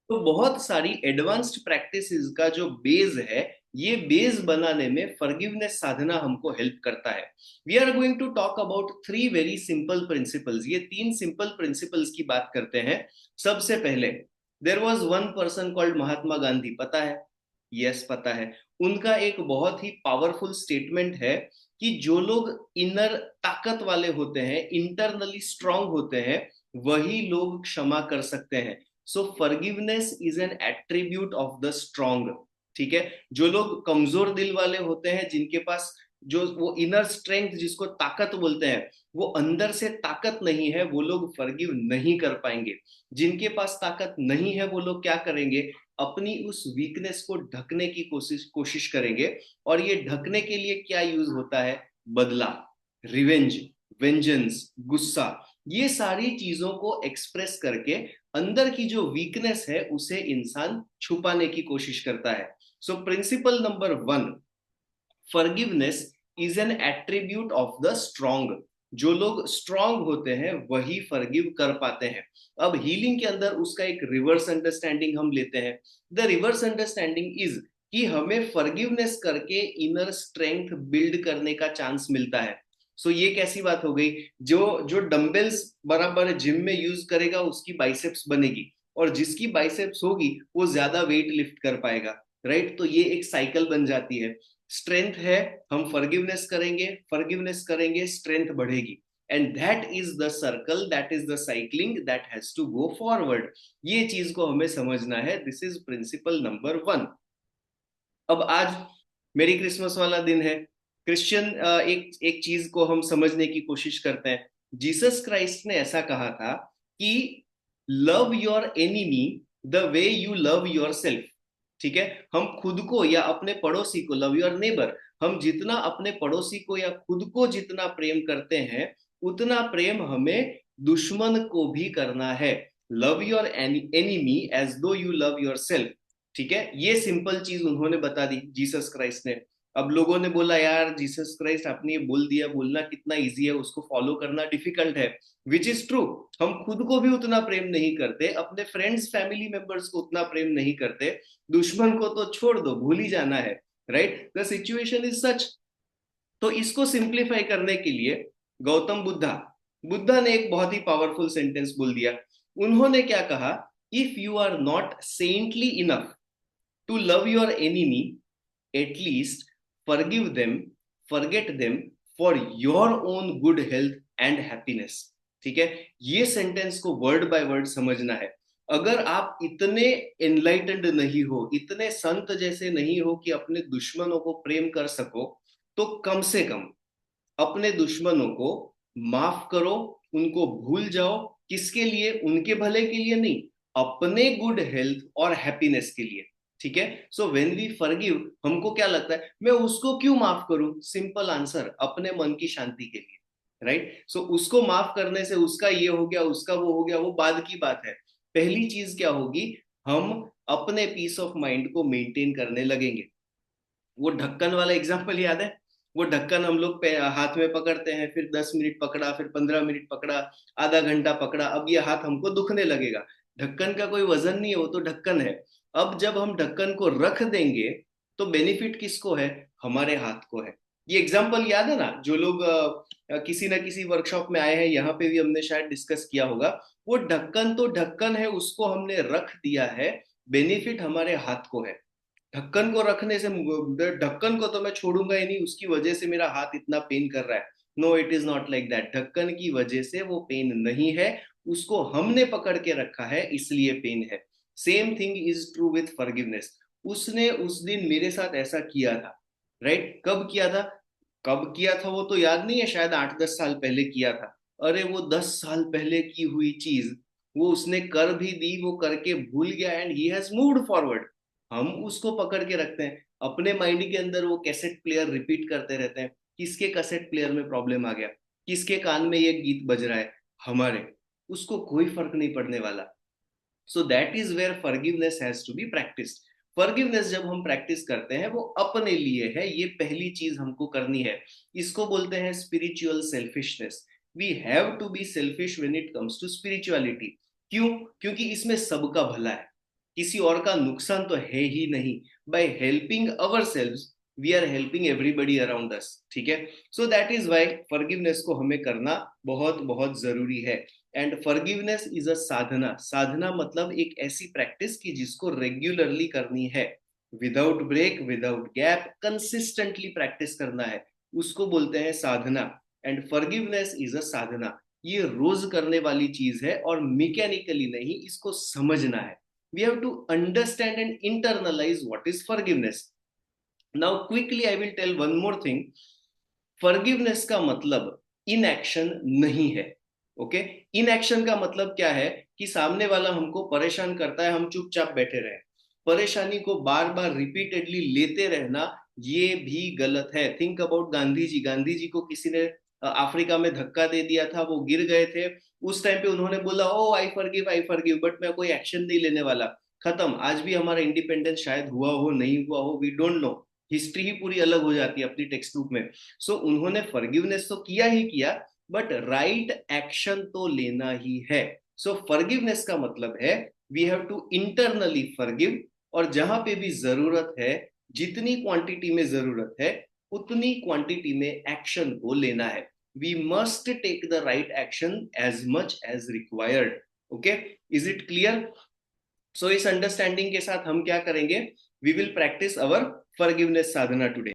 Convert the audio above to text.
तो बहुत सारी एडवांस्ड प्रैक्टिसेस का जो बेस है, ये बेस बनाने में फॉरगिवनेस साधना हमको हेल्प करता है। We are going to talk about three very simple principles. ये तीन सिंपल प्रिंसिपल्स की बात करते हैं। सबसे पहले, there was one person called Mahatma Gandhi, पता है? यस, पता है। उनका एक बहुत ही पावरफुल स्टेटमेंट है कि जो लोग इनर ताकत वाले होते हैं, इंटरनली स्ट्रांग होते हैं, वही लोग क्षमा कर सकते हैं। So forgiveness is an attribute of the strong. ठीक है। जो लोग कमजोर दिल वाले होते हैं, जिनके पास जो वो इनर स्ट्रेंथ जिसको ताकत बोलते हैं, वो अंदर से ताकत नहीं है, वो लोग फॉरगिव नहीं कर पाएंगे। जिनके पास ताकत नहीं है, वो लोग क्या करेंगे? अपनी उस वीकनेस को ढकने की कोशिश कोशिश करेंगे। और ये ढकने के लिए क्या यूज होता है? बदला, रिवेंज, वेंजेंस, गुस्सा, ये सारी चीजों को एक्सप्रेस करके अंदर की जो वीकनेस है उसे इंसान छुपाने की कोशिश करता है। So principle number one, forgiveness is an attribute of the strong. जो लोग स्ट्रांग होते हैं वही फॉरगिव कर पाते हैं। अब हीलिंग के अंदर उसका एक रिवर्स अंडरस्टैंडिंग हम लेते हैं। द रिवर्स अंडरस्टैंडिंग इज कि हमें फॉरगिवनेस करके इनर स्ट्रेंथ बिल्ड करने का चांस मिलता है। सो ये कैसी बात हो गई? जो जो डंबल्स बराबर जिम में यूज करेगा उसकी बाइसेप्स बनेगी, और जिसकी बाइसेप्स होगी वो ज्यादा वेट लिफ्ट कर पाएगा। राइट? तो ये एक साइकिल बन जाती है। स्ट्रेंथ है, हम फॉरगिवनेस करेंगे, फॉरगिवनेस करेंगे, स्ट्रेंथ बढ़ेगी। And that is the circle, that is the cycling that has to go forward. ये चीज को हमें समझना है। This is principle number one. अब आज मेरी क्रिसमस वाला दिन है। क्रिश्चियन एक एक चीज को हम समझने की कोशिश करते हैं। जीसस क्राइस्ट ने ऐसा कहा था कि love your enemy the way you love your self. ठीक है। हम खुद को या अपने पड़ोसी को, लव योर नेबर, हम जितना अपने पड़ोसी को या खुद को जितना प्रेम करते हैं, उतना प्रेम हमें दुश्मन को भी करना है। लव योर एनिमी एज दो यू लव योर सेल्फ। ठीक है। ये सिंपल चीज उन्होंने बता दी जीसस क्राइस्ट ने। अब लोगों ने बोला, यार जीसस क्राइस्ट आपने ये बोल दिया, बोलना कितना इजी है, उसको फॉलो करना डिफिकल्ट है। Which is true. हम खुद को भी उतना प्रेम नहीं करते, अपने फ्रेंड्स फैमिली मेंबर्स को उतना प्रेम नहीं करते, दुश्मन को तो छोड़ दो, भूल ही जाना है। Right? The situation is such. तो इसको सिंप्लीफाई करने के लिए गौतम बुद्धा बुद्धा ने एक बहुत ही पावरफुल सेंटेंस बोल दिया। उन्होंने क्या कहा? If you are not saintly enough to love your enemy, at least forgive them, forget them for your own good health and happiness। ठीक है। ये सेंटेंस को वर्ड बाय वर्ड समझना है। अगर आप इतने एनलाइटेंड नहीं हो, इतने संत जैसे नहीं हो कि अपने दुश्मनों को प्रेम कर सको, तो कम से कम अपने दुश्मनों को माफ करो, उनको भूल जाओ। किसके लिए? उनके भले के लिए नहीं, अपने गुड हेल्थ और हैप्पीनेस के लिए। ठीक है। सो व्हेन वी फॉरगिव, हमको क्या लगता है, मैं उसको क्यों माफ करूं? सिंपल आंसर, अपने मन की शांति के लिए। राइट? सो उसको माफ करने से उसका ये हो गया, उसका वो हो गया, वो बाद की बात है। पहली चीज क्या होगी? हम अपने पीस ऑफ माइंड को मेंटेन करने लगेंगे। वो ढक्कन वाला एग्जाम्पल याद है? वो ढक्कन हम लोग हाथ में पकड़ते हैं, फिर 10 मिनट पकड़ा, फिर 15 मिनट पकड़ा, आधा घंटा पकड़ा, अब ये हाथ हमको दुखने लगेगा। ढक्कन का कोई वजन नहीं है, वो तो ढक्कन है। अब जब हम ढक्कन को रख देंगे, तो बेनिफिट किसको है? हमारे हाथ को है। ये एग्जाम्पल याद है ना? जो लोग किसी ना किसी वर्कशॉप में आए हैं, यहाँ पे भी हमने शायद डिस्कस किया होगा। वो ढक्कन तो ढक्कन है, उसको हमने रख दिया है, बेनिफिट हमारे हाथ को है। ढक्कन को रखने से, ढक्कन को तो मैं छोड़ूंगा ही नहीं, उसकी वजह से मेरा हाथ इतना पेन कर रहा है। No, it is not like that. ढक्कन की वजह से वो पेन नहीं है, उसको हमने पकड़ के रखा है, इसलिए पेन है। Same thing is true with forgiveness. उसने उस दिन मेरे साथ ऐसा किया था। राइट? कब किया था? कब किया था वो तो याद नहीं है, शायद 8-10 साल पहले किया था। अरे वो 10 साल पहले की हुई चीज वो उसने कर भी दी, वो करके भूल गया, and he has moved forward. हम उसको पकड़ के रखते हैं अपने माइंड के अंदर, वो कैसेट प्लेयर रिपीट करते रहते हैं। किसके कैसेट प्लेयर में प्रॉब्लम आ गया? किसके कान में ये गीत बज रहा है? हमारे। उसको कोई फर्क नहीं पड़ने वाला। So that is where forgiveness has to be practised. Forgiveness जब हम प्रैक्टिस करते हैं, वो अपने लिए है, ये पहली चीज हमको करनी है। इसको बोलते हैं spiritual selfishness. We have to be selfish when it comes to spirituality. क्यों? क्योंकि इसमें सबका भला है। किसी और का नुकसान तो है ही नहीं. By helping our selves we are helping everybody around us. ठीक है. So that is why forgiveness को हमें करना बहुत बहुत जरूरी है. And forgiveness is a sadhana. साधना मतलब एक ऐसी प्रैक्टिस की जिसको रेगुलरली करनी है, without break, without gap, consistently practice करना है, उसको बोलते हैं साधना. And forgiveness is a sadhana. ये रोज करने वाली चीज है और मैकेनिकली नहीं, इसको समझना है. We have to understand and internalise what is forgiveness. Now quickly I will tell one more thing. Forgiveness का मतलब इनएक्शन नहीं है. ओके. इनएक्शन का मतलब क्या है कि सामने वाला हमको परेशान करता है, हम चुपचाप बैठे रहे. परेशानी को बार बार रिपीटेडली लेते रहना ये भी गलत है. Think about Gandhi ji. गांधी जी को किसी ने अफ्रीका में धक्का दे दिया था, वो गिर गए थे. उस टाइम पे उन्होंने बोला ओ आई फॉरगिव, बट मैं कोई एक्शन नहीं लेने वाला. खत्म. आज भी हमारा इंडिपेंडेंस शायद हुआ हो, नहीं हुआ हो, वी डोंट नो. हिस्ट्री ही पूरी अलग हो जाती है अपनी टेक्स्ट बुक में. सो उन्होंने फॉरगिवनेस तो किया ही किया, बट राइट एक्शन तो लेना ही है. सो फॉरगिवनेस का मतलब है we have to internally forgive, और जहां पे भी जरूरत है, जितनी क्वांटिटी में जरूरत है, उतनी क्वांटिटी में एक्शन को लेना है. We must take the right action as much as required. Okay. Is it clear? So इस अंडरस्टैंडिंग के साथ हम क्या करेंगे? We will practise our forgiveness sadhana today.